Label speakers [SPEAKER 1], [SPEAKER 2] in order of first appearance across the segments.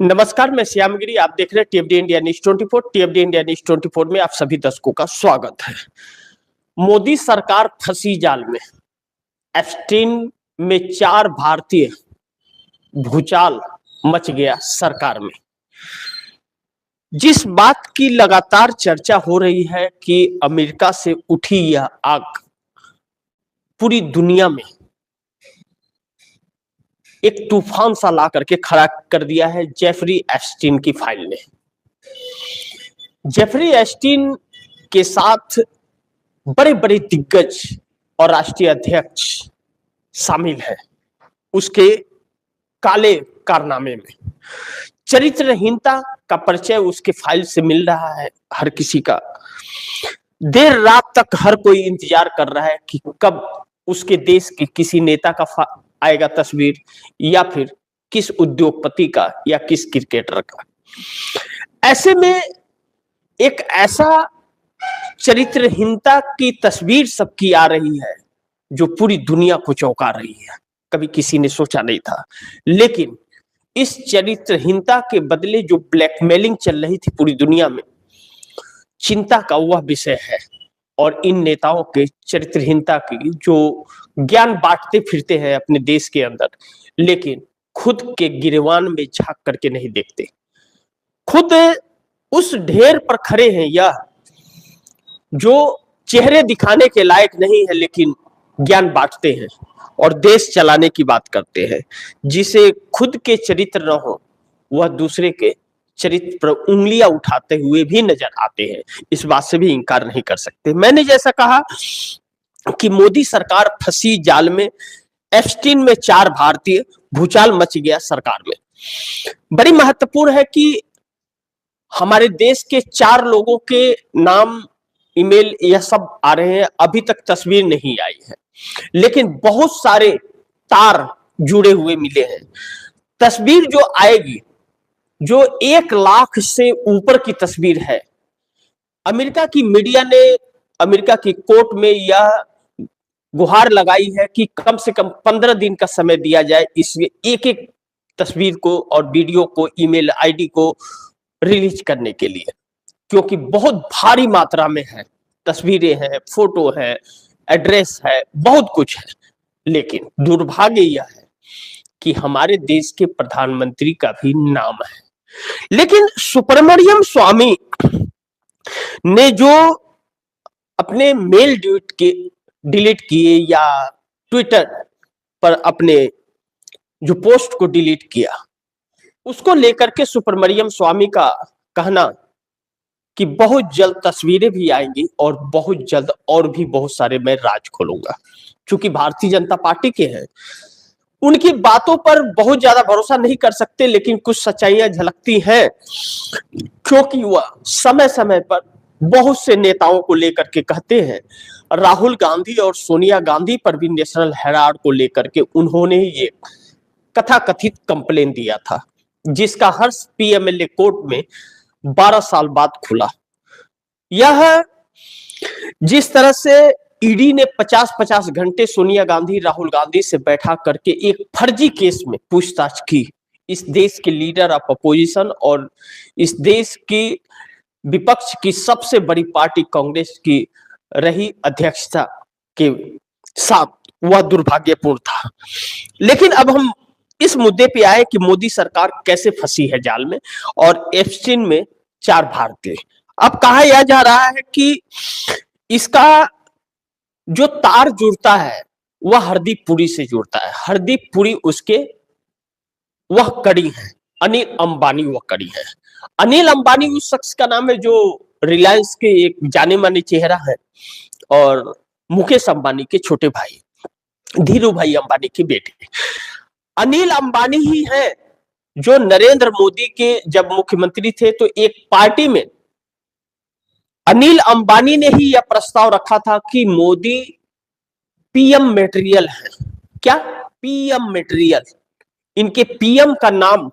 [SPEAKER 1] नमस्कार, मैं श्यामगिरी। आप देख रहे हैं टीएफडी इंडिया न्यूज 24। टीएफडी इंडिया न्यूज 24 में आप सभी दर्शकों का स्वागत है। मोदी सरकार फंसी जाल में। एप्स्टीन में 4 भारतीय, भूचाल मच गया सरकार में। जिस बात की लगातार चर्चा हो रही है कि अमेरिका से उठी यह आग पूरी दुनिया में एक तूफान सा ला करके खड़ा कर दिया है जेफरी एप्स्टीन की फाइल ने। जेफरी एप्स्टीन के साथ बड़े बड़े दिग्गज और राष्ट्रीय अध्यक्ष शामिल हैं उसके काले कारनामे में। चरित्रहीनता का परिचय उसके फाइल से मिल रहा है हर किसी का। देर रात तक हर कोई इंतजार कर रहा है कि कब उसके देश के किसी नेता का आएगा तस्वीर, या फिर किस उद्योगपति का या किस क्रिकेटर का। ऐसे में एक ऐसा चरित्रहीनता की तस्वीर सबकी आ रही है जो पूरी दुनिया को चौंका रही है। कभी किसी ने सोचा नहीं था, लेकिन इस चरित्रहीनता के बदले जो ब्लैकमेलिंग चल रही थी पूरी दुनिया में, चिंता का वह विषय है। और इन नेताओं के चरित्रहीनता की जो ज्ञान बांटते फिरते हैं अपने देश के अंदर, लेकिन खुद के गिरेबान में झांक करके नहीं देखते। खुद उस ढेर पर खड़े हैं या जो चेहरे दिखाने के लायक नहीं है, लेकिन ज्ञान बांटते हैं और देश चलाने की बात करते हैं। जिसे खुद के चरित्र न हो, वह दूसरे के चरित्र पर उंगलियां उठाते हुए भी नजर आते हैं। इस बात से भी इंकार नहीं कर सकते। मैंने जैसा कहा कि मोदी सरकार फंसी जाल में, एप्स्टीन में 4 भारतीय, भूचाल मच गया सरकार में। बड़ी महत्वपूर्ण है कि हमारे देश के 4 लोगों के नाम, ईमेल, यह सब आ रहे हैं। अभी तक तस्वीर नहीं आई है, लेकिन बहुत सारे तार जुड़े हुए मिले हैं। तस्वीर जो आएगी, जो 1 लाख से ऊपर की तस्वीर है। अमेरिका की मीडिया ने अमेरिका की कोर्ट में यह गुहार लगाई है कि कम से कम 15 दिन का समय दिया जाए इस एक तस्वीर को और वीडियो को, ईमेल आईडी को रिलीज करने के लिए, क्योंकि बहुत भारी मात्रा में है। तस्वीरें हैं, फोटो है, एड्रेस है, बहुत कुछ है। लेकिन दुर्भाग्य यह है कि हमारे देश के प्रधानमंत्री का भी नाम है। लेकिन सुब्रमण्यम स्वामी ने जो अपने मेल डिलीट किए या ट्विटर पर अपने जो पोस्ट को डिलीट किया, उसको लेकर के सुब्रमण्यम स्वामी का कहना कि बहुत जल्द तस्वीरें भी आएंगी और बहुत जल्द और भी बहुत सारे मैं राज खोलूंगा। क्योंकि भारतीय जनता पार्टी के हैं, उनकी बातों पर बहुत ज्यादा भरोसा नहीं कर सकते, लेकिन कुछ सच्चाइयां झलकती हैं। क्योंकि वह समय समय पर बहुत से नेताओं को लेकर के कहते हैं। राहुल गांधी और सोनिया गांधी पर भी नेशनल हेराल्ड को लेकर के उन्होंने ये कथाकथित कंप्लेन दिया था, जिसका हर्ष पीएमएलए कोर्ट में 12 साल बाद खुला। यह जिस तरह से ईडी ने 50-50 घंटे सोनिया गांधी, राहुल गांधी से बैठा करके एक फर्जी केस में पूछताछ की, इस देश के लीडर ऑफ अपोजिशन और इस देश की विपक्ष की सबसे बड़ी पार्टी कांग्रेस की रही अध्यक्षता के साथ, वह दुर्भाग्यपूर्ण था। लेकिन अब हम इस मुद्दे पे आए कि मोदी सरकार कैसे फंसी है जाल में और एप्स्टीन में 4 भारतीय। अब कहा यह जा रहा है कि इसका जो तार जुड़ता है वह हरदीप पुरी से जुड़ता है। हरदीप पुरी उसके वह कड़ी है, अनिल अंबानी वह कड़ी है। अनिल अंबानी उस शख्स का नाम है जो रिलायंस के एक जाने माने चेहरा है और मुकेश अंबानी के छोटे भाई, धीरू भाई अंबानी के बेटे। अनिल अंबानी ही है जो नरेंद्र मोदी के जब मुख्यमंत्री थे तो एक पार्टी में अनिल अंबानी ने ही यह प्रस्ताव रखा था कि मोदी पीएम मटेरियल है। क्या? PM material. इनके पीएम का नाम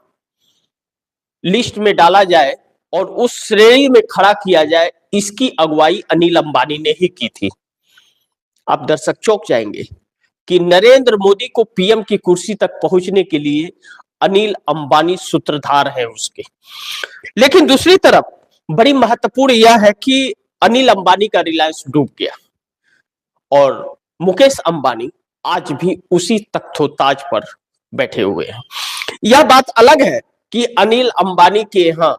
[SPEAKER 1] लिस्ट में डाला जाए और उस श्रेणी में खड़ा किया जाए, इसकी अगुवाई अनिल अंबानी ने ही की थी। आप दर्शक चौंक जाएंगे कि नरेंद्र मोदी को पीएम की कुर्सी तक पहुंचने के लिए अनिल अंबानी सूत्रधार है उसके। लेकिन दूसरी तरफ बड़ी महत्वपूर्ण यह है कि अनिल अंबानी का रिलायंस डूब गया और मुकेश अंबानी आज भी उसी तख्तोताज पर बैठे हुए हैं। यह बात अलग है कि अनिल अंबानी के यहाँ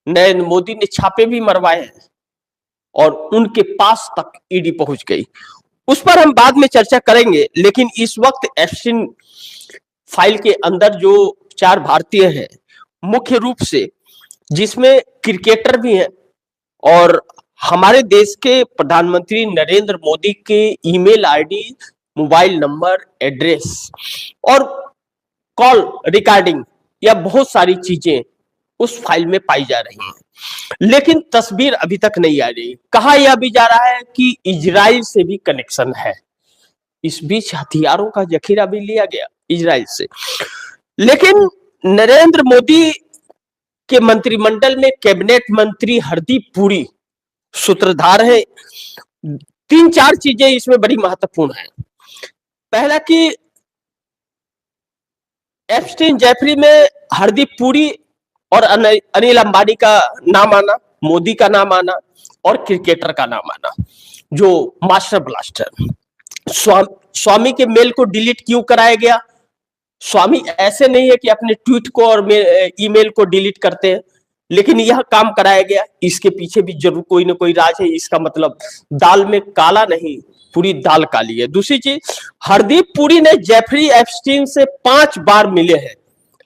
[SPEAKER 1] नरेंद्र मोदी ने छापे भी मरवाए हैं और उनके पास तक ईडी पहुंच गई, उस पर हम बाद में चर्चा करेंगे। लेकिन इस वक्त एप्स्टीन फाइल के अंदर जो 4 भारतीय हैं, मुख्य रूप से जिसमें क्रिकेटर भी हैं और हमारे देश के प्रधानमंत्री नरेंद्र मोदी के email ID, mobile number, address और कॉल रिकॉर्डिंग या बहुत सारी चीजें उस फाइल में पाई जा रही हैं, लेकिन तस्वीर अभी तक नहीं आ रही। कहा यह भी जा रहा है कि इजराइल से भी कनेक्शन है। इस बीच हथियारों का जखीरा भी लिया गया इजराइल से। लेकिन नरेंद्र मोदी के मंत्रिमंडल में कैबिनेट मंत्री हरदीप पुरी सूत्रधार है। 3-4 चीजें इसमें बड़ी महत्वपूर्ण है। पहला कि एप्स्टीन जेफरी में हरदीप पुरी और अनिल अंबानी का नाम आना, मोदी का नाम आना और क्रिकेटर का नाम आना जो मास्टर ब्लास्टर। स्वामी के मेल को डिलीट क्यों कराया गया? स्वामी ऐसे नहीं है कि अपने ट्वीट को और ईमेल को डिलीट करते हैं, लेकिन यह काम कराया गया। इसके पीछे भी जरूर कोई ना कोई राज है। इसका मतलब दाल में काला नहीं, पूरी दाल काली है। दूसरी चीज, हरदीप पुरी ने जेफरी एप्स्टीन से 5 बार मिले हैं।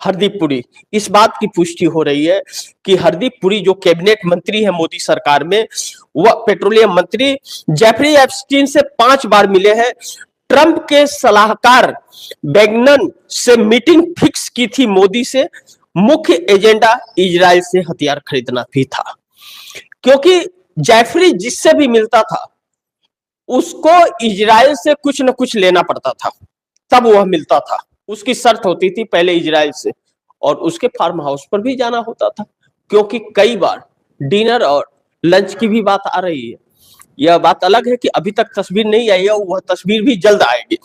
[SPEAKER 1] हरदीप पुरी, इस बात की पुष्टि हो रही है कि हरदीप पुरी जो कैबिनेट मंत्री है मोदी सरकार में, वह पेट्रोलियम मंत्री जेफरी एप्स्टीन से 5 बार मिले हैं। ट्रंप के सलाहकार बैगनन से मीटिंग फिक्स की थी मोदी से। मुख्य एजेंडा इजराइल से हथियार खरीदना भी था, क्योंकि जेफरी जिससे भी मिलता था उसको इजराइल से कुछ न कुछ लेना पड़ता था, तब वह मिलता था। उसकी शर्त होती थी पहले इजराइल से, और उसके फार्म हाउस पर भी जाना होता था, क्योंकि कई बार डिनर और लंच की भी बात आ रही है। यह बात अलग है कि अभी तक तस्वीर नहीं आई है, वह तस्वीर भी जल्द आएगी।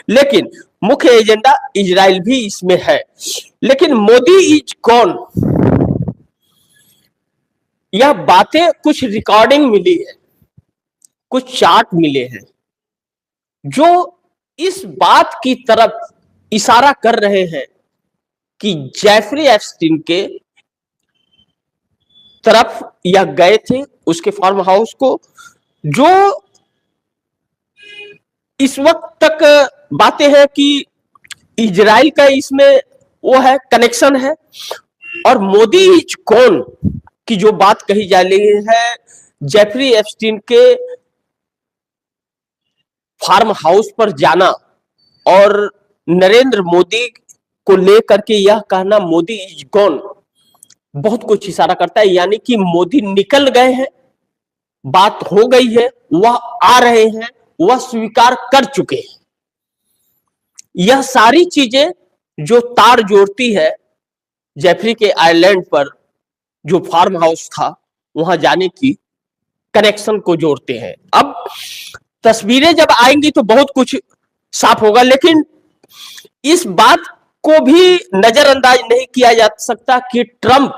[SPEAKER 1] लेकिन मुख्य एजेंडा इजराइल भी इसमें है। लेकिन मोदी इज कौन, यह बातें कुछ रिकॉर्डिंग मिली है, कुछ चार्ट मिले हैं जो इस बात की तरफ इशारा कर रहे हैं कि जेफरी एप्स्टीन के तरफ यह गए थे, उसके फार्म हाउस को। जो इस वक्त तक बातें हैं कि इजराइल का इसमें वो है, कनेक्शन है। और मोदी इज कौन की जो बात कही जा रही है, जेफरी एप्स्टीन के फार्म हाउस पर जाना और नरेंद्र मोदी को लेकर के यह कहना मोदी इज गॉन, बहुत कुछ इशारा करता है। यानी कि मोदी निकल गए हैं, बात हो गई है, वह आ रहे हैं, वह स्वीकार कर चुके हैं। यह सारी चीजें जो तार जोड़ती है जेफरी के आइलैंड पर जो फार्म हाउस था वहां जाने की, कनेक्शन को जोड़ते हैं। अब तस्वीरें जब आएंगी तो बहुत कुछ साफ होगा, लेकिन इस बात को भी नजरअंदाज नहीं किया जा सकता कि ट्रंप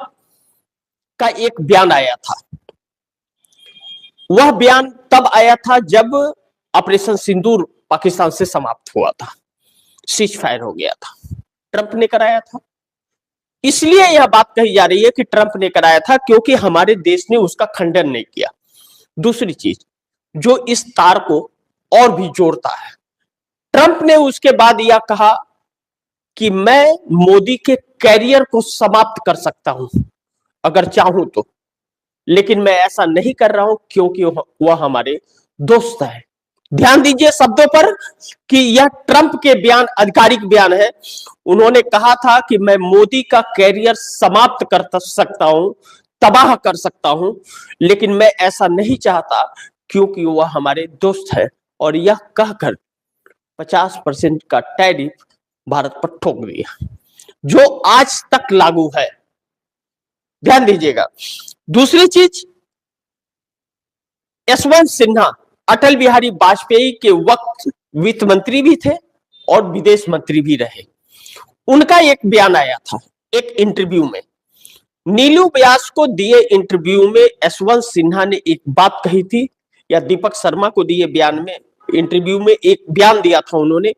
[SPEAKER 1] का एक बयान आया था। वह बयान तब आया था जब ऑपरेशन सिंदूर पाकिस्तान से समाप्त हुआ था, सीज फायर हो गया था, ट्रंप ने कराया था। इसलिए यह बात कही जा रही है कि ट्रंप ने कराया था, क्योंकि हमारे देश ने उसका खंडन नहीं किया। दूसरी चीज जो इस तार को और भी जोड़ता है, ट्रंप ने उसके बाद यह कहा कि मैं मोदी के कैरियर को समाप्त कर सकता हूं अगर चाहूं तो, लेकिन मैं ऐसा नहीं कर रहा हूं क्योंकि वह हमारे दोस्त है। ध्यान दीजिए शब्दों पर कि यह ट्रंप के बयान आधिकारिक बयान है। उन्होंने कहा था कि मैं मोदी का कैरियर समाप्त कर सकता हूं, तबाह कर सकता हूं, लेकिन मैं ऐसा नहीं चाहता क्योंकि वह हमारे दोस्त है। और यह कहकर 50% का टैरिफ भारत पर ठोक दिया, जो आज तक लागू है। ध्यान दीजिएगा। दूसरी चीज, यशवंत सिन्हा अटल बिहारी वाजपेयी के वक्त वित्त मंत्री भी थे और विदेश मंत्री भी रहे। उनका एक बयान आया था एक इंटरव्यू में। नीलू व्यास को दिए इंटरव्यू में यशवंत सिन्हा ने एक बात कही थी, या दीपक शर्मा को दिए बयान में, इंटरव्यू में एक बयान दिया था उन्होंने,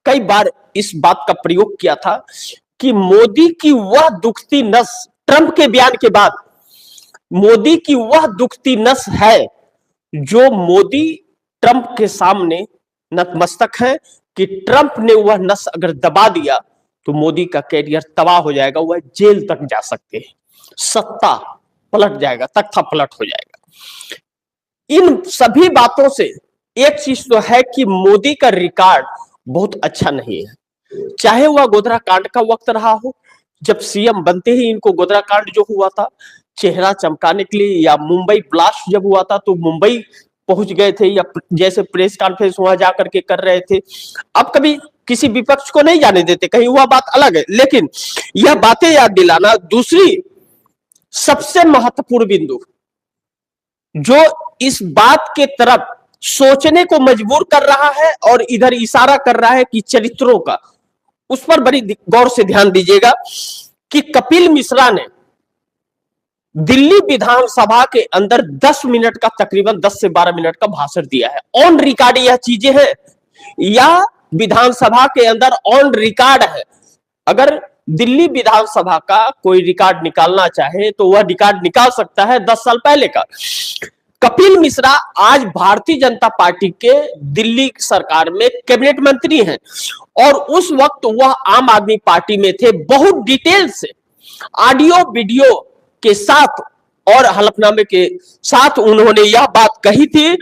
[SPEAKER 1] कई बार इस बात का प्रयोग किया था कि मोदी की वह दुखती नस, ट्रंप के बयान के बाद मोदी की वह दुखती नस है जो मोदी ट्रंप के सामने नतमस्तक है, कि ट्रंप ने वह नस अगर दबा दिया तो मोदी का कैरियर तबाह हो जाएगा, वह जेल तक जा सकते हैं, सत्ता पलट जाएगा, तख्ता पलट हो जाएगा। इन सभी बातों से एक चीज तो है कि मोदी का रिकॉर्ड बहुत अच्छा नहीं है। चाहे वह गोधरा कांड का वक्त रहा हो, जब सीएम बनते ही इनको गोधरा कांड जो हुआ था चेहरा चमकाने के लिए, या मुंबई ब्लास्ट जब हुआ था तो मुंबई पहुंच गए थे, या जैसे प्रेस कॉन्फ्रेंस वहां जाकर के कर रहे थे। अब कभी किसी विपक्ष को नहीं जाने देते कहीं, वह बात अलग है, लेकिन यह बातें याद दिलाना। दूसरी सबसे महत्वपूर्ण बिंदु जो इस बात के तरफ सोचने को मजबूर कर रहा है और इधर इशारा कर रहा है कि चरित्रों का, उस पर बड़ी गौर से ध्यान दीजिएगा कि कपिल मिश्रा ने दिल्ली विधानसभा के अंदर 10 मिनट का, तकरीबन 10 से 12 मिनट का भाषण दिया है। ऑन रिकॉर्ड यह चीजें हैं, या विधानसभा के अंदर ऑन रिकॉर्ड है। अगर दिल्ली विधानसभा का कोई रिकॉर्ड निकालना चाहे तो वह रिकॉर्ड निकाल सकता है 10 साल पहले का। कपिल मिश्रा आज भारतीय जनता पार्टी के दिल्ली सरकार में कैबिनेट मंत्री हैं, और उस वक्त वह आम आदमी पार्टी में थे। बहुत डिटेल से ऑडियो वीडियो के साथ और हलफनामे के साथ उन्होंने यह बात कही थी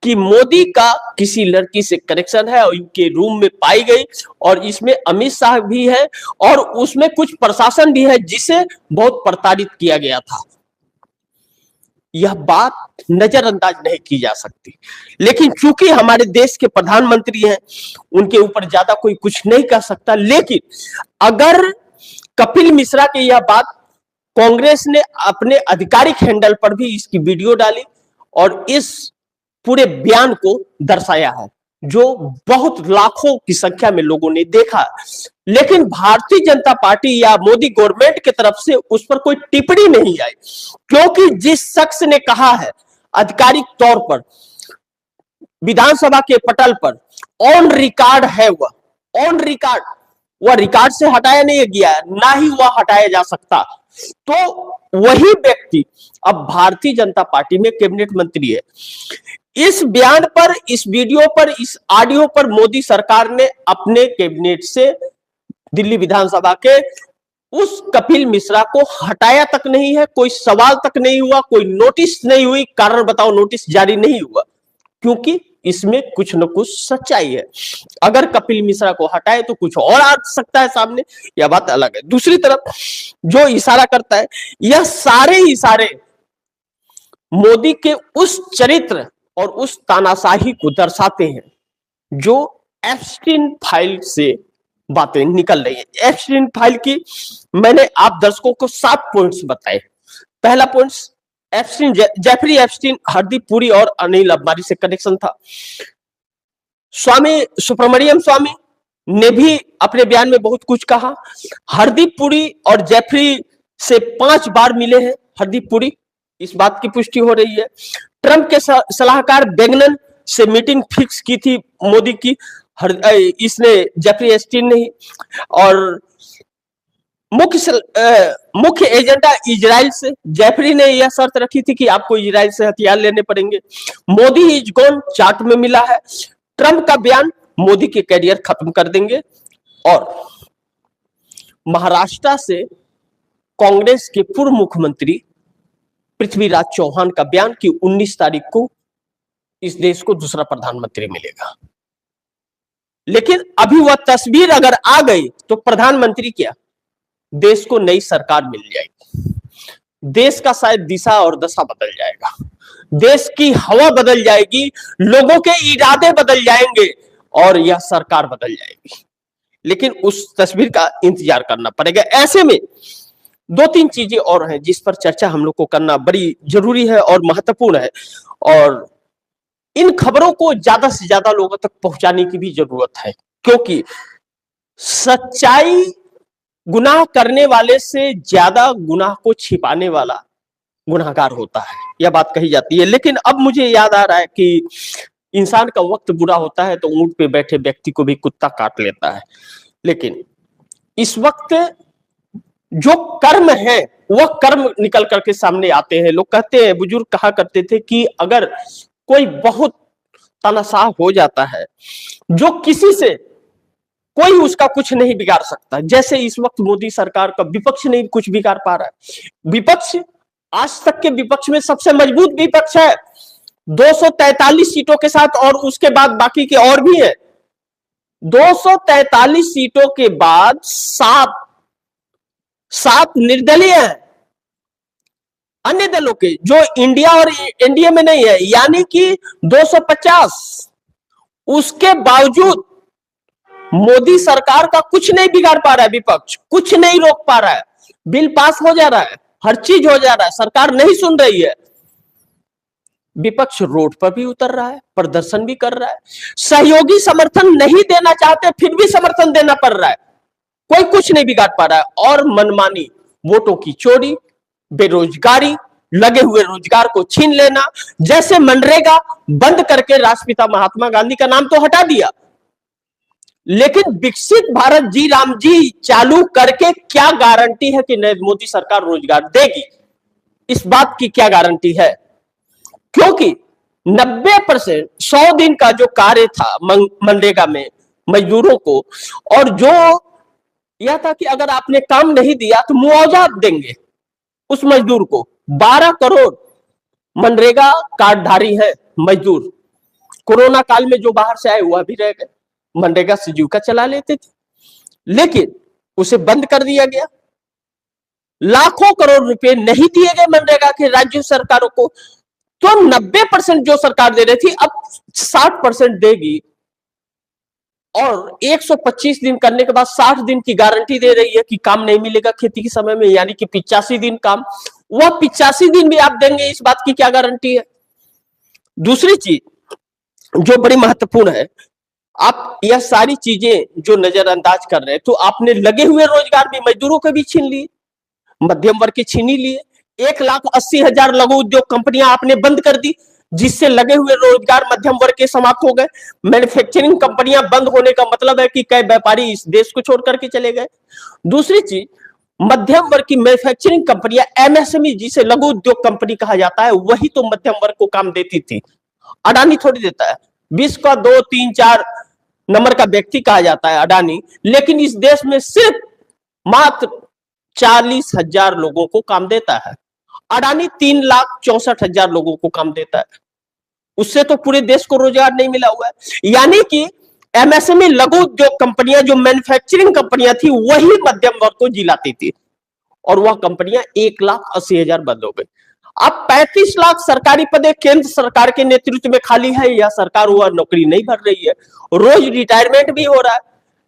[SPEAKER 1] कि मोदी का किसी लड़की से कनेक्शन है और इनके रूम में पाई गई, और इसमें अमित शाह भी है और उसमें कुछ प्रशासन भी है जिसे बहुत प्रताड़ित किया गया था। यह बात नजरअंदाज नहीं की जा सकती, लेकिन चूंकि हमारे देश के प्रधानमंत्री हैं, उनके ऊपर ज्यादा कोई कुछ नहीं कह सकता। लेकिन अगर कपिल मिश्रा की यह बात, कांग्रेस ने अपने आधिकारिक हैंडल पर भी इसकी वीडियो डाली और इस पूरे बयान को दर्शाया है, जो बहुत लाखों की संख्या में लोगों ने देखा, लेकिन भारतीय जनता पार्टी या मोदी गवर्नमेंट की तरफ से उस पर कोई टिप्पणी नहीं आई, क्योंकि जिस शख्स ने कहा है आधिकारिक तौर पर विधानसभा के पटल पर, ऑन रिकॉर्ड है, वह ऑन रिकॉर्ड, वह रिकॉर्ड से हटाया नहीं गया है, ना ही वह हटाया जा सकता, तो वही व्यक्ति अब भारतीय जनता पार्टी में कैबिनेट मंत्री है। इस बयान पर, इस वीडियो पर, इस ऑडियो पर मोदी सरकार ने अपने कैबिनेट से दिल्ली विधानसभा के उस कपिल मिश्रा को हटाया तक नहीं है, कोई सवाल तक नहीं हुआ, कोई नोटिस नहीं हुई, कारण बताओ नोटिस जारी नहीं हुआ, क्योंकि इसमें कुछ न कुछ सच्चाई है। अगर कपिल मिश्रा को हटाए तो कुछ और आ सकता है सामने, यह बात अलग है। दूसरी तरफ जो इशारा करता है, यह सारे इशारे मोदी के उस चरित्र और उस तानाशाही को दर्शाते हैं जो एप्स्टीन फाइल से बातें निकल रही है। एप्स्टीन फाइल की मैंने आप दर्शकों को 7 पॉइंट्स बताए। पहला point, Epstein, Jeffrey Epstein, Hardeep Puri और अनिल अंबानी से कनेक्शन था। स्वामी सुब्रमण्यम स्वामी ने भी अपने बयान में बहुत कुछ कहा। हरदीप पुरी और जेफरी से 5 बार मिले हैं हरदीप पुरी, इस बात की पुष्टि हो रही है। ट्रंप के सलाहकार बेगनन से मीटिंग फिक्स की थी मोदी की, इसने जेफरी एप्स्टीन नहीं। और मुख्य एजेंडा इजराइल से, जेफरी ने यह शर्त रखी थी कि आपको इजराइल से हथियार लेने पड़ेंगे। मोदी इज गॉन चार्ट में मिला है। ट्रंप का बयान मोदी के कैरियर खत्म कर देंगे। और महाराष्ट्र से कांग्रेस के पूर्व मुख्यमंत्री पृथ्वीराज चौहान का बयान कि 19 तारीख को इस देश को दूसरा प्रधानमंत्री मिलेगा। लेकिन अभी वह तस्वीर अगर आ गई तो प्रधानमंत्री क्या, देश को नई सरकार मिल जाएगी, देश का शायद दिशा और दशा बदल जाएगा, देश की हवा बदल जाएगी, लोगों के इरादे बदल जाएंगे और यह सरकार बदल जाएगी। लेकिन उस तस्वीर का इंतजार करना पड़ेगा। ऐसे में 2-3 चीजें और हैं जिस पर चर्चा हम लोग को करना बड़ी जरूरी है और महत्वपूर्ण है, और इन खबरों को ज्यादा से ज्यादा लोगों तक पहुंचाने की भी जरूरत है, क्योंकि सच्चाई गुनाह करने वाले से ज्यादा गुनाह को छिपाने वाला गुनाहगार होता है, यह बात कही जाती है। लेकिन अब मुझे याद आ रहा है कि इंसान का वक्त बुरा होता है तो ऊंट पे बैठे व्यक्ति को भी कुत्ता काट लेता है। लेकिन इस वक्त जो कर्म है वह कर्म निकल करके सामने आते हैं। लोग कहते हैं, बुजुर्ग कहा करते थे कि अगर कोई बहुत तानाशाह हो जाता है जो किसी से कोई उसका कुछ नहीं बिगाड़ सकता, जैसे इस वक्त मोदी सरकार का विपक्ष नहीं कुछ बिगाड़ पा रहा है। विपक्ष आज तक के विपक्ष में सबसे मजबूत विपक्ष है 243 सीटों के साथ, और उसके बाद बाकी के और भी है। 243 सीटों के बाद सात निर्दलीय हैं अन्य दलों के, जो इंडिया और एनडीए में नहीं है, यानी कि 250। उसके बावजूद मोदी सरकार का कुछ नहीं बिगाड़ पा रहा है, विपक्ष कुछ नहीं रोक पा रहा है, बिल पास हो जा रहा है, हर चीज हो जा रहा है, सरकार नहीं सुन रही है। विपक्ष रोड पर भी उतर रहा है, प्रदर्शन भी कर रहा है, सहयोगी समर्थन नहीं देना चाहते फिर भी समर्थन देना पड़ रहा है, कोई कुछ नहीं बिगाड़ पा रहा है। और मनमानी, वोटों की चोरी, बेरोजगारी, लगे हुए रोजगार को छीन लेना, जैसे मनरेगा बंद करके राष्ट्रपिता महात्मा गांधी का नाम तो हटा दिया, लेकिन विकसित भारत जी राम जी चालू करके क्या गारंटी है कि नरेंद्र मोदी सरकार रोजगार देगी? इस बात की क्या गारंटी है? क्योंकि 90% 100 दिन का जो कार्य था मनरेगा में मजदूरों को, और जो यह था कि अगर आपने काम नहीं दिया तो मुआवजा देंगे उस मजदूर को। 12 करोड़ मनरेगा कार्डधारी है मजदूर। कोरोना काल में जो बाहर से आए वह भी रह गए, मनरेगा से जीविका चला लेते थे, लेकिन उसे बंद कर दिया गया। लाखों करोड़ रुपए नहीं दिए गए मनरेगा के राज्य सरकारों को। तो 90% जो सरकार दे रही थी अब 60% देगी, और 125 दिन करने के बाद 60 दिन की गारंटी दे रही है कि काम नहीं मिलेगा खेती के समय में, यानी कि 85 दिन काम। वह 85 दिन भी आप देंगे, इस बात की क्या गारंटी है? दूसरी चीज जो बड़ी महत्वपूर्ण है, आप यह सारी चीजें जो नजरअंदाज कर रहे हैं, तो आपने लगे हुए रोजगार भी मजदूरों के भी छीन लिए, मध्यम वर्ग के छीन ही लिए। 1,80,000 लघु उद्योग कंपनियां आपने बंद कर दी, जिससे लगे हुए रोजगार मध्यम वर्ग के समाप्त हो गए। मैन्युफैक्चरिंग कंपनियां बंद होने का मतलब है कि कई व्यापारी इस देश को छोड़ करके चले गए। दूसरी चीज, मध्यम वर्ग की मैन्युफैक्चरिंग कंपनियां, एमएसएमई जिसे लघु उद्योग कंपनी कहा जाता है, वही तो मध्यम वर्ग को काम देती थी। अडानी थोड़ी देता है, 20 का 2, 3, 4 नंबर का व्यक्ति कहा जाता है अडानी, लेकिन इस देश में सिर्फ मात्र 40,000 लोगों को काम देता है। अडानी 3,64,000 लोगों को काम देता है, उससे तो पूरे देश को रोजगार नहीं मिला हुआ है। यानी कि एमएसएमई लघु उद्योग कंपनियां, जो मैन्युफैक्चरिंग कंपनियां थी, वही मध्यम वर्ग को जिलाती थी, और वह कंपनियां 1,80,000 बंद हो गई। अब 35 लाख सरकारी पदे केंद्र सरकार के नेतृत्व में खाली है, या सरकार वह नौकरी नहीं भर रही है, रोज रिटायरमेंट भी हो रहा है।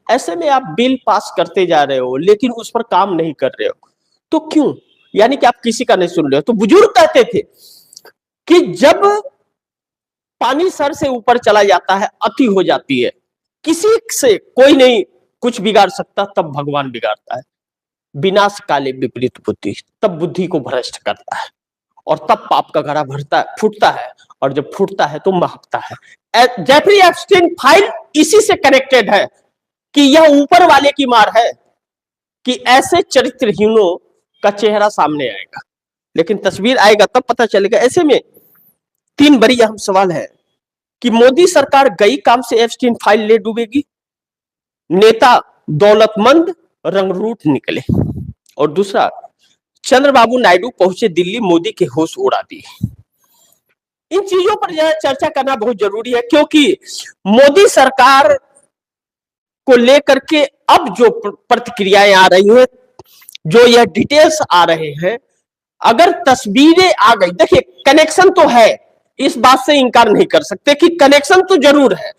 [SPEAKER 1] ऐसे में आप बिल पास करते जा रहे हो लेकिन उस पर काम नहीं कर रहे हो, तो क्यों? यानी कि आप किसी का नहीं सुन रहे हो। तो बुजुर्ग कहते थे कि जब पानी सर से ऊपर चला जाता है, अति हो जाती है, किसी से कोई नहीं कुछ बिगाड़ सकता, तब भगवान बिगाड़ता है। विनाश काले विपरीत बुद्धि, तब बुद्धि को भ्रष्ट करता है, और तब पाप का घड़ा भरता है, फूटता है, और जब फूटता है तो महकता है। जेफरी एप्स्टीन फाइल इसी से कनेक्टेड है कि यह ऊपर वाले की मार है कि ऐसे चरित्रहीनों का चेहरा सामने आएगा, लेकिन तस्वीर आएगा तब पता चलेगा। ऐसे में 3 बड़ी अहम सवाल है कि मोदी सरकार गई काम से एप्स्टीन फाइल ले डूबेगी, नेता दौलतमंद रंगरूट निकले, और दूसरा, चंद्रबाबू नायडू पहुंचे दिल्ली, मोदी के होश उड़ा दिए। इन चीजों पर चर्चा करना बहुत जरूरी है, क्योंकि मोदी सरकार को लेकर के अब जो प्रतिक्रियाएं आ रही हैं, जो यह डिटेल्स आ रहे हैं, अगर तस्वीरें आ गई, देखिए कनेक्शन तो है, इस बात से इंकार नहीं कर सकते कि कनेक्शन तो जरूर है,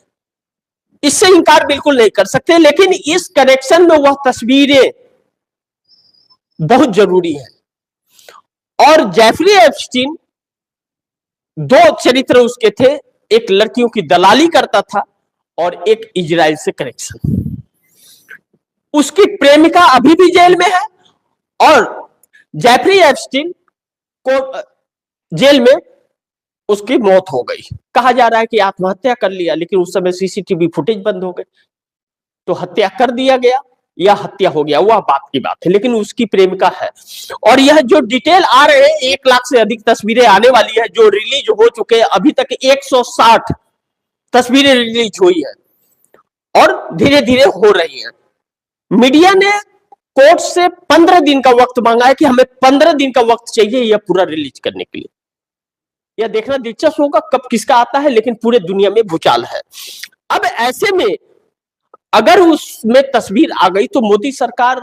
[SPEAKER 1] इससे इंकार बिल्कुल नहीं कर सकते, लेकिन इस कनेक्शन में वह तस्वीरें बहुत जरूरी है। और जेफरी एप्स्टीन 2 चरित्र उसके थे, एक लड़कियों की दलाली करता था और एक इजराइल से कनेक्शन। उसकी प्रेमिका अभी भी जेल में है और जेफरी एप्स्टीन को जेल में उसकी मौत हो गई। कहा जा रहा है कि आत्महत्या कर लिया, लेकिन उस समय सीसीटीवी फुटेज बंद हो गई, तो हत्या कर दिया गया या हत्या हो गया वह बात की बात है, लेकिन उसकी प्रेमिका है। और यह जो डिटेल आ रहे हैं, 1 लाख से अधिक तस्वीरें आने वाली है जो रिलीज हो चुके हैं। अभी तक 160 तस्वीरें रिलीज हुई है और धीरे धीरे हो रही है। मीडिया ने कोर्ट से 15 दिन का वक्त मांगा है कि हमें 15 दिन का वक्त चाहिए यह पूरा रिलीज करने के लिए। यह देखना दिलचस्प होगा कब किसका आता है, लेकिन पूरे दुनिया में भूचाल है। अब ऐसे में अगर उसमें तस्वीर आ गई तो मोदी सरकार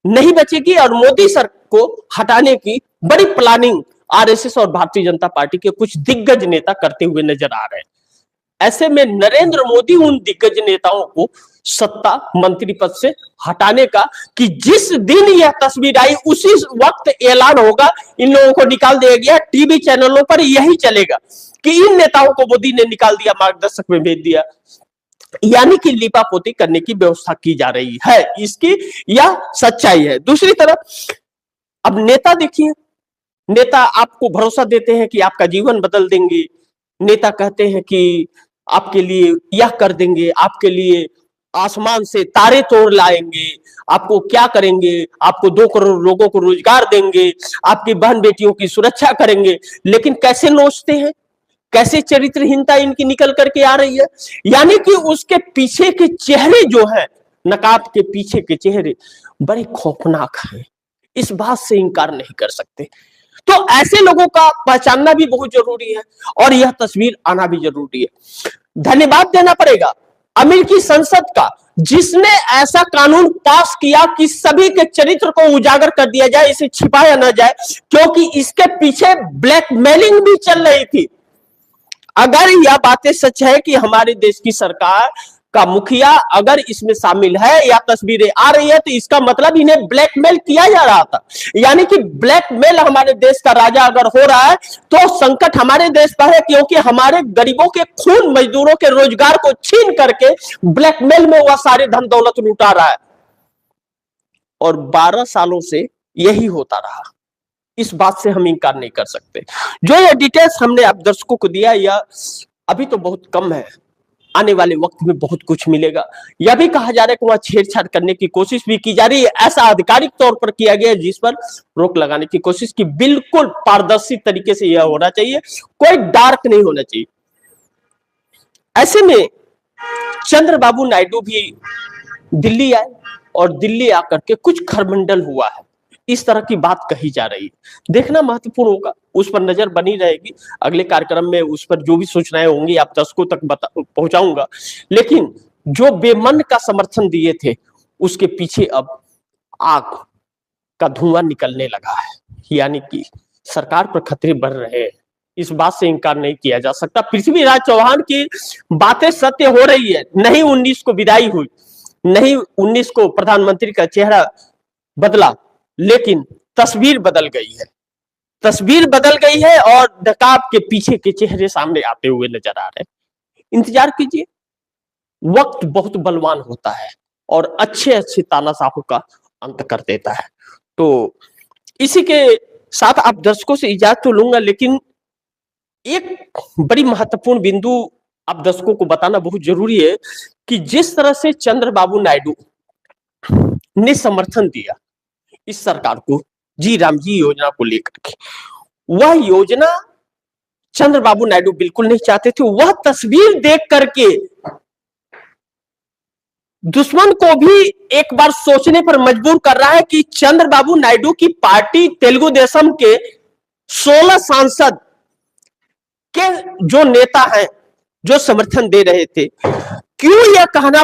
[SPEAKER 1] नहीं बचेगी और मोदी सर को हटाने की बड़ी प्लानिंग आरएसएस और भारतीय जनता पार्टी के कुछ दिग्गज नेता करते हुए नजर आ रहे हैं। ऐसे में नरेंद्र मोदी उन दिग्गज नेताओं को सत्ता मंत्री पद से हटाने का कि जिस दिन यह तस्वीर आई उसी वक्त ऐलान होगा, इन लोगों को निकाल दिया गया। टीवी चैनलों पर यही चलेगा कि इन नेताओं को मोदी ने निकाल दिया, मार्गदर्शक में भेज दिया, यानी कि लिपापोती करने की व्यवस्था की जा रही है। इसकी यह सच्चाई है। दूसरी तरफ अब नेता देखिए, नेता आपको भरोसा देते हैं कि आपका जीवन बदल देंगे। नेता कहते हैं कि आपके लिए यह कर देंगे, आपके लिए आसमान से तारे तोड़ लाएंगे, आपको क्या करेंगे, आपको 2 करोड़ लोगों को रोजगार देंगे, आपकी बहन बेटियों की सुरक्षा करेंगे। लेकिन कैसे नोचते हैं, कैसे चरित्रहीनता इनकी निकल करके आ रही है। यानी कि उसके पीछे के चेहरे जो है, नकाब के पीछे के चेहरे बड़े खौफनाक हैं। इस बात से इनकार नहीं कर सकते। तो ऐसे लोगों का पहचानना भी बहुत जरूरी है और यह तस्वीर आना भी जरूरी है। धन्यवाद देना पड़ेगा अमेरिकी संसद का, जिसने ऐसा कानून पास किया कि सभी के चरित्र को उजागर कर दिया जाए, इसे छिपाया ना जाए, क्योंकि इसके पीछे ब्लैकमेलिंग भी चल रही थी। अगर यह बातें सच है कि हमारे देश की सरकार का मुखिया अगर इसमें शामिल है या तस्वीरें आ रही है, तो इसका मतलब इन्हें ब्लैकमेल किया जा रहा था। यानी कि ब्लैकमेल हमारे देश का राजा अगर हो रहा है तो संकट हमारे देश पर है, क्योंकि हमारे गरीबों के खून, मजदूरों के रोजगार को छीन करके ब्लैकमेल में वह सारे धन दौलत लुटा रहा है। और 12 सालों से यही होता रहा। इस बात से हम इनकार नहीं कर सकते। जो ये डिटेल्स हमने आप दर्शकों को दिया, यह अभी तो बहुत कम है, आने वाले वक्त में बहुत कुछ मिलेगा। यह भी कहा जा रहा है कि वहां छेड़छाड़ करने की कोशिश भी की जा रही है। ऐसा आधिकारिक तौर पर किया गया है जिस पर रोक लगाने की कोशिश की। बिल्कुल पारदर्शी तरीके से यह होना चाहिए, कोई डार्क नहीं होना चाहिए। ऐसे में चंद्रबाबू नायडू भी दिल्ली आए और दिल्ली आकर के कुछ खरमंडल हुआ है, इस तरह की बात कही जा रही है। देखना महत्वपूर्ण होगा, उस पर नजर बनी रहेगी। अगले कार्यक्रम में उस पर जो भी सूचनाएं होंगी आप दर्शकों तक पहुंचाऊंगा। लेकिन जो बेमन का समर्थन दिए थे, उसके पीछे अब आग का धुआं निकलने लगा है। यानी कि सरकार पर खतरे बढ़ रहे हैं, इस बात से इनकार नहीं किया जा सकता। पृथ्वीराज चौहान की बातें सत्य हो रही है। नहीं 19 को विदाई हुई, नहीं 19 को प्रधानमंत्री का चेहरा बदला, लेकिन तस्वीर बदल गई है। तस्वीर बदल गई है और नकाब के पीछे के चेहरे सामने आते हुए नजर आ रहे हैं। इंतजार कीजिए, वक्त बहुत बलवान होता है और अच्छे अच्छे तानाशाहों का अंत कर देता है। तो इसी के साथ आप दर्शकों से इजाजत तो लूंगा, लेकिन एक बड़ी महत्वपूर्ण बिंदु आप दर्शकों को बताना बहुत जरूरी है कि जिस तरह से चंद्रबाबू नायडू ने समर्थन दिया इस सरकार को, जी राम जी योजना को लेकर के, वह योजना चंद्रबाबू नायडू बिल्कुल नहीं चाहते थे। वह तस्वीर देख करके दुश्मन को भी एक बार सोचने पर मजबूर कर रहा है कि चंद्रबाबू नायडू की पार्टी तेलुगु देशम के 16 सांसद के जो नेता हैं, जो समर्थन दे रहे थे, क्यों यह कहना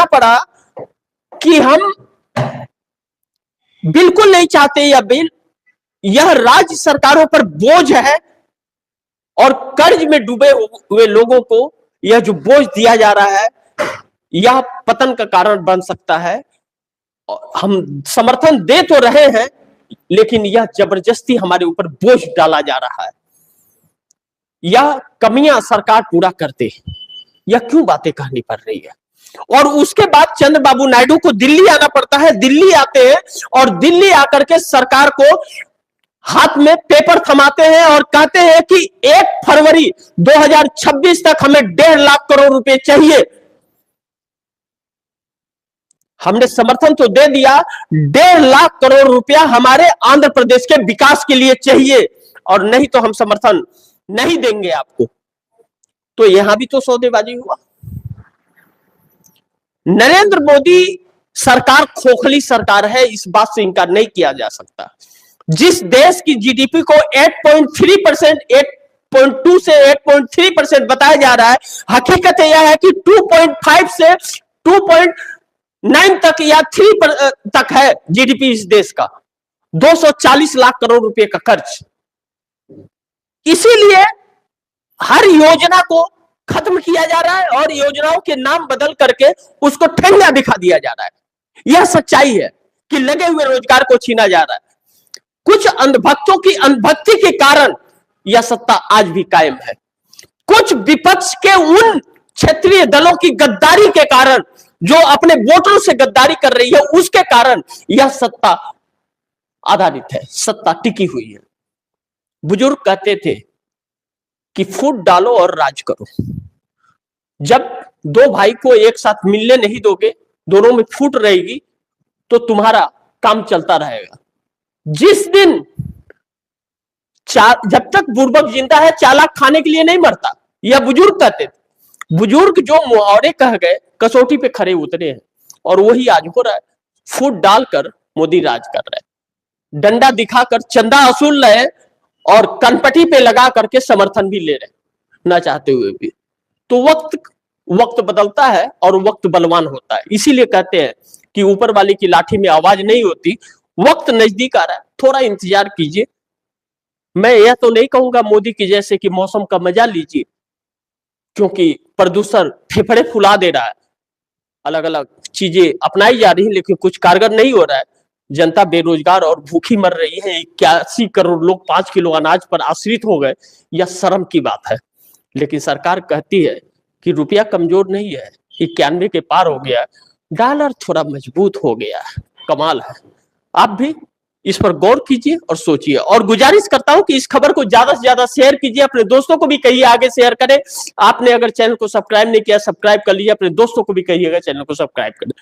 [SPEAKER 1] पड़ा कि हम बिल्कुल नहीं चाहते यह बिल, यह राज्य सरकारों पर बोझ है और कर्ज में डूबे हुए लोगों को यह जो बोझ दिया जा रहा है, यह पतन का कारण बन सकता है। हम समर्थन दे तो रहे हैं, लेकिन यह जबरदस्ती हमारे ऊपर बोझ डाला जा रहा है। यह कमियां सरकार पूरा करते, यह क्यों बातें कहनी पड़ रही है? और उसके बाद चंद्रबाबू नायडू को दिल्ली आना पड़ता है। दिल्ली आते हैं और दिल्ली आकर के सरकार को हाथ में पेपर थमाते हैं और कहते हैं कि 1 फरवरी 2026 तक हमें 1.5 लाख करोड़ रुपए चाहिए। हमने समर्थन तो दे दिया, 1.5 लाख करोड़ रुपया हमारे आंध्र प्रदेश के विकास के लिए चाहिए, और नहीं तो हम समर्थन नहीं देंगे आपको। तो यहां भी तो सौदेबाजी हुआ। नरेंद्र मोदी सरकार खोखली सरकार है, इस बात से इनकार नहीं किया जा सकता। जिस देश की जीडीपी को 8.3%, 8.2 से 8.3% बताया जा रहा है, हकीकत यह है कि 2.5 से 2.9 तक या 3 तक है जीडीपी इस देश का। 240 लाख करोड़ रुपए का खर्च। इसीलिए हर योजना को खत्म किया जा रहा है और योजनाओं के नाम बदल करके उसको ठंडा दिखा दिया जा रहा है। यह सच्चाई है कि लगे हुए रोजगार को छीना जा रहा है। कुछ अंधभक्तों की अंधभक्ति के कारण यह सत्ता आज भी कायम है। कुछ विपक्ष के उन क्षेत्रीय दलों की गद्दारी के कारण, जो अपने वोटरों से गद्दारी कर रही है, उसके कारण यह सत्ता आधारित है, सत्ता टिकी हुई है। बुजुर्ग कहते थे कि फूट डालो और राज करो। जब दो भाई को एक साथ मिलने नहीं दोगे, दोनों में फूट रहेगी, तो तुम्हारा काम चलता रहेगा। जिस दिन जब तक बुर्बक जिंदा है, चालाक खाने के लिए नहीं मरता, यह बुजुर्ग कहते थे। बुजुर्ग जो मुहावरे कह गए, कसौटी पे खड़े उतरे हैं, और वही आज हो रहा है। फूट डालकर मोदी राज कर रहे हैं, डंडा दिखाकर चंदा वसूल रहे हैं, और कनपटी पे लगा करके समर्थन भी ले रहे, ना चाहते हुए भी। तो वक्त बदलता है और वक्त बलवान होता है। इसीलिए कहते हैं कि ऊपर वाले की लाठी में आवाज नहीं होती। वक्त नजदीक आ रहा है, थोड़ा इंतजार कीजिए। मैं यह तो नहीं कहूंगा मोदी की जैसे कि मौसम का मजा लीजिए, क्योंकि प्रदूषण फेफड़े फुला दे रहा है। अलग अलग चीजें अपनाई जा रही है, लेकिन कुछ कारगर नहीं हो रहा है। जनता बेरोजगार और भूखी मर रही है। 81 करोड़ लोग 5 किलो अनाज पर आश्रित हो गए। यह शर्म की बात है। लेकिन सरकार कहती है कि रुपया कमजोर नहीं है, 91 के पार हो गया, डॉलर थोड़ा मजबूत हो गया। कमाल है। आप भी इस पर गौर कीजिए और सोचिए, और गुजारिश करता हूं कि इस खबर को ज्यादा से ज्यादा शेयर कीजिए, अपने दोस्तों को भी कहिए आगे शेयर करें। आपने अगर चैनल को सब्सक्राइब नहीं किया, सब्सक्राइब कर लीजिए, अपने दोस्तों को भी कहिएगा चैनल को सब्सक्राइब करें।